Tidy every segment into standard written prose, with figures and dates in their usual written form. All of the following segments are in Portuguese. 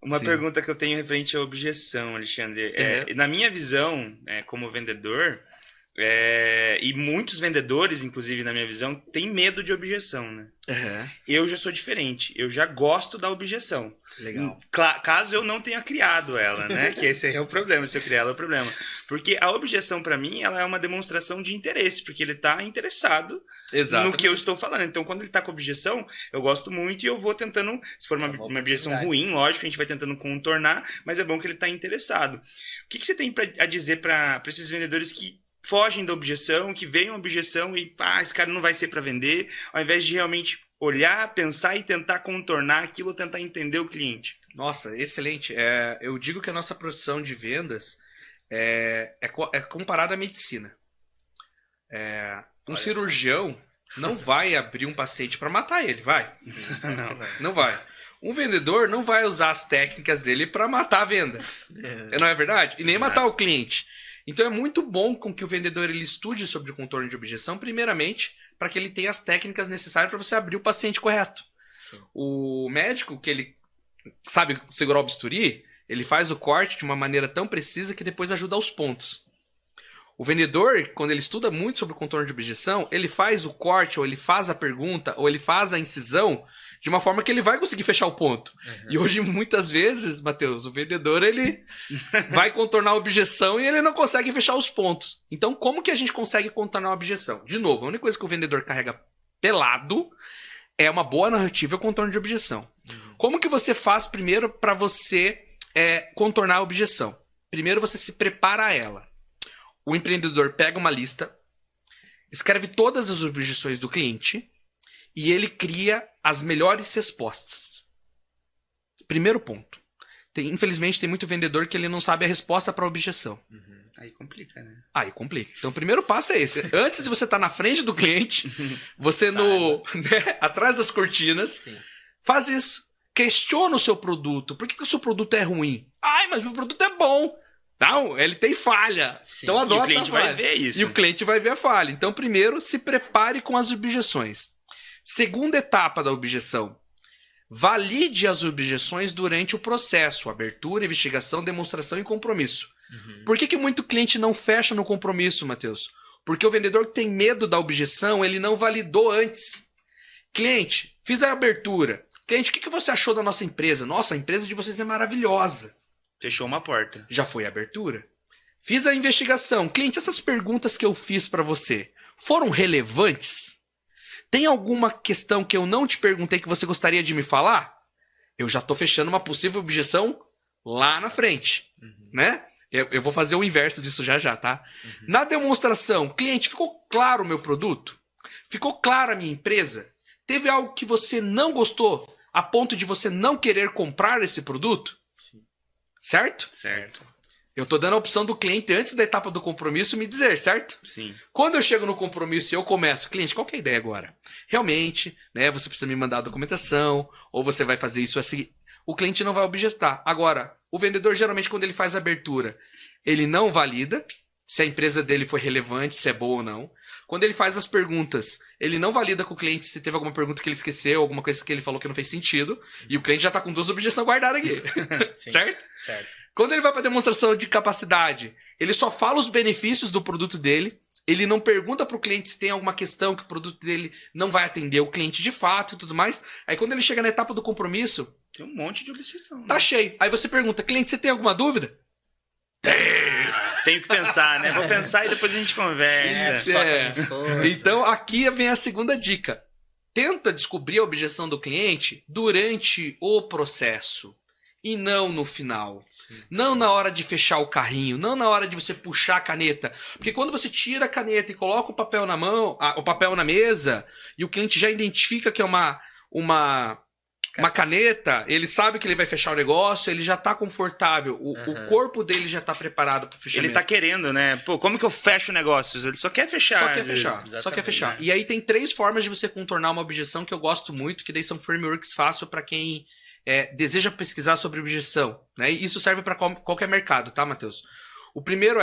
Uma Sim. pergunta que eu tenho referente à objeção, Alexandre. Na minha visão, como vendedor, e muitos vendedores, inclusive na minha visão, têm medo de objeção, né? Uhum. Eu já sou diferente. Eu já gosto da objeção. Legal. Caso eu não tenha criado ela, né? Que esse é o problema. Se eu criar ela é o problema. Porque a objeção, para mim, ela é uma demonstração de interesse. Porque ele está interessado no que eu estou falando. Então, quando ele está com objeção, eu gosto muito e eu vou tentando... Se for uma objeção ruim, lógico, a gente vai tentando contornar. Mas é bom que ele está interessado. O que você tem a dizer para esses vendedores que fogem da objeção, que veem uma objeção e esse cara não vai ser para vender, ao invés de realmente olhar, pensar e tentar contornar aquilo, tentar entender o cliente? Nossa, excelente. Eu digo que a nossa profissão de vendas é comparada à medicina. Um cirurgião não vai abrir um paciente para matar ele, vai? Não vai. Um vendedor não vai usar as técnicas dele para matar a venda. Não é verdade? E nem matar o cliente. Então é muito bom com que o vendedor ele estude sobre o contorno de objeção, primeiramente, para que ele tenha as técnicas necessárias para você abrir o paciente correto. Sim. O médico, que ele sabe segurar o bisturi, ele faz o corte de uma maneira tão precisa que depois ajuda aos pontos. O vendedor, quando ele estuda muito sobre o contorno de objeção, ele faz o corte, ou ele faz a pergunta, ou ele faz a incisão de uma forma que ele vai conseguir fechar o ponto. Uhum. E hoje, muitas vezes, Matheus, o vendedor ele vai contornar a objeção e ele não consegue fechar os pontos. Então, como que a gente consegue contornar a objeção? De novo, a única coisa que o vendedor carrega pelado é uma boa narrativa e o contorno de objeção. Uhum. Como que você faz primeiro para você contornar a objeção? Primeiro, você se prepara a ela. O empreendedor pega uma lista, escreve todas as objeções do cliente e ele cria as melhores respostas. Primeiro ponto. Infelizmente, tem muito vendedor que ele não sabe a resposta para a objeção. Uhum. Aí complica, né? Aí complica. Então, o primeiro passo é esse. Antes de você estar na frente do cliente, você atrás das cortinas, faz isso. Questiona o seu produto. Por que o seu produto é ruim? Mas meu produto é bom. Não, ele tem falha. Sim. Então adota e o cliente vai ver isso. E o cliente vai ver a falha. Então, primeiro, se prepare com as objeções. Segunda etapa da objeção. Valide as objeções durante o processo. Abertura, investigação, demonstração e compromisso. Uhum. Por que muito cliente não fecha no compromisso, Matheus? Porque o vendedor que tem medo da objeção, ele não validou antes. Cliente, fiz a abertura. Cliente, o que você achou da nossa empresa? Nossa, a empresa de vocês é maravilhosa. Fechou uma porta. Já foi a abertura. Fiz a investigação. Cliente, essas perguntas que eu fiz para você foram relevantes? Tem alguma questão que eu não te perguntei que você gostaria de me falar? Eu já estou fechando uma possível objeção lá na frente. Uhum. Né? Eu vou fazer o inverso disso já, tá? Uhum. Na demonstração, cliente, ficou claro o meu produto? Ficou clara a minha empresa? Teve algo que você não gostou a ponto de você não querer comprar esse produto? Sim. Certo? Certo. Eu tô dando a opção do cliente antes da etapa do compromisso me dizer, certo? Sim. Quando eu chego no compromisso e eu começo, cliente, qual que é a ideia agora? Realmente, né, você precisa me mandar a documentação, ou você vai fazer isso assim. O cliente não vai objetar. Agora, o vendedor geralmente quando ele faz a abertura, ele não valida se a empresa dele foi relevante, se é boa ou não. Quando ele faz as perguntas, ele não valida com o cliente se teve alguma pergunta que ele esqueceu, alguma coisa que ele falou que não fez sentido, e o cliente já está com 2 objeções guardadas aqui. Certo? Certo. Quando ele vai para a demonstração de capacidade, ele só fala os benefícios do produto dele, ele não pergunta para o cliente se tem alguma questão que o produto dele não vai atender o cliente de fato e tudo mais. Aí quando ele chega na etapa do compromisso... Tem um monte de objeção. Né? Tá cheio. Aí você pergunta, cliente, você tem alguma dúvida? Tenho que pensar, né? Vou pensar e depois a gente conversa. Então, aqui vem a segunda dica. Tenta descobrir a objeção do cliente durante o processo e não no final. Não na hora de fechar o carrinho, não na hora de você puxar a caneta. Porque quando você tira a caneta e coloca o papel na mão, o papel na mesa, e o cliente já identifica que é uma caneta, ele sabe que ele vai fechar o negócio, ele já tá confortável, o corpo dele já tá preparado para fechamento. Ele tá querendo, né? Pô, como que eu fecho negócios? Ele só quer fechar. Só quer fechar. E aí tem 3 formas de você contornar uma objeção que eu gosto muito, que daí são frameworks fáceis para quem deseja pesquisar sobre objeção. Né? E isso serve para qualquer mercado, tá, Matheus? O primeiro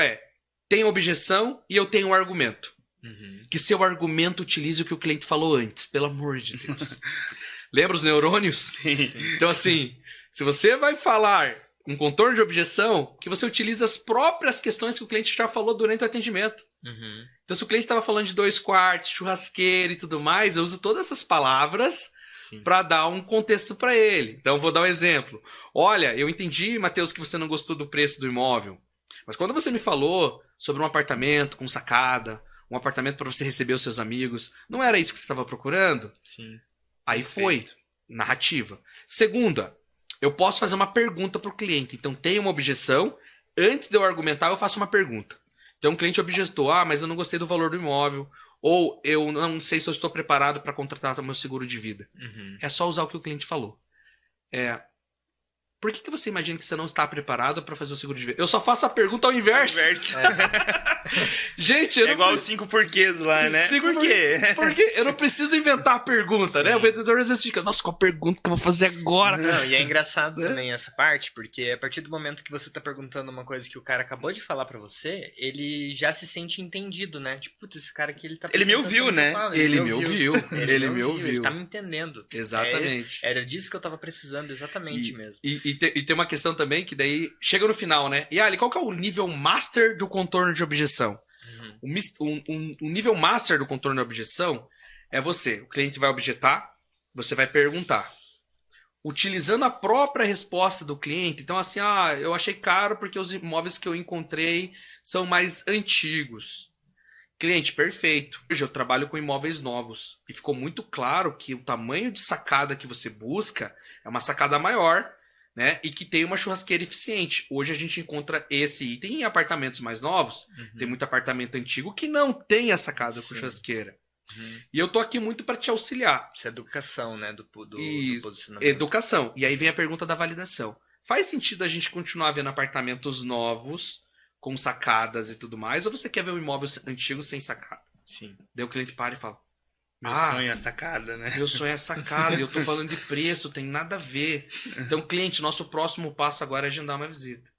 tem objeção e eu tenho um argumento. Uhum. Que seu argumento utilize o que o cliente falou antes, pelo amor de Deus. Lembra os neurônios? Sim. Então, assim, Se você vai falar um contorno de objeção, que você utiliza as próprias questões que o cliente já falou durante o atendimento. Uhum. Então, se o cliente estava falando de 2 quartos, churrasqueira e tudo mais, eu uso todas essas palavras para dar um contexto para ele. Então, vou dar um exemplo. Olha, eu entendi, Matheus, que você não gostou do preço do imóvel, mas quando você me falou sobre um apartamento com sacada, um apartamento para você receber os seus amigos, não era isso que você estava procurando? Sim. Aí foi. Narrativa. Segunda, eu posso fazer uma pergunta para o cliente. Então, tem uma objeção. Antes de eu argumentar, eu faço uma pergunta. Então, o cliente objetou. Mas eu não gostei do valor do imóvel. Ou eu não sei se eu estou preparado para contratar o meu seguro de vida. Uhum. É só usar o que o cliente falou. Por que você imagina que você não está preparado para fazer o seguro de vida? Eu só faço a pergunta ao inverso. Gente, eu não igual os 5 porquês lá, né? Por quê? Porque eu não preciso inventar a pergunta, né? O vendedor às vezes fica, nossa, qual a pergunta que eu vou fazer agora? Não, e é engraçado também essa parte, porque a partir do momento que você tá perguntando uma coisa que o cara acabou de falar pra você, ele já se sente entendido, né? Tipo, putz, esse cara aqui, ele tá... Ele me ouviu, né? Ele me ouviu. Ele me ouviu. Ele tá me entendendo. Exatamente. Era disso que eu tava precisando, exatamente mesmo. E tem uma questão também que daí chega no final, né? E Ali, qual que é o nível master do contorno de objeção? O nível master do contorno de objeção é o cliente vai objetar, você vai perguntar. Utilizando a própria resposta do cliente, então assim, eu achei caro porque os imóveis que eu encontrei são mais antigos. Cliente, perfeito. Hoje eu trabalho com imóveis novos e ficou muito claro que o tamanho de sacada que você busca é uma sacada maior, né? E que tem uma churrasqueira eficiente. Hoje a gente encontra esse item em apartamentos mais novos. Tem muito apartamento antigo que não tem a sacada com churrasqueira. E eu tô aqui muito para te auxiliar. Isso é educação, né? Do posicionamento. Educação. E aí vem a pergunta da validação. Faz sentido a gente continuar vendo apartamentos novos, com sacadas e tudo mais, ou você quer ver um imóvel antigo sem sacada? Sim. Daí o cliente para e fala, meu sonho é sacada, né? Meu sonho é sacada, e eu tô falando de preço, tem nada a ver. Então, cliente, nosso próximo passo agora é agendar uma visita.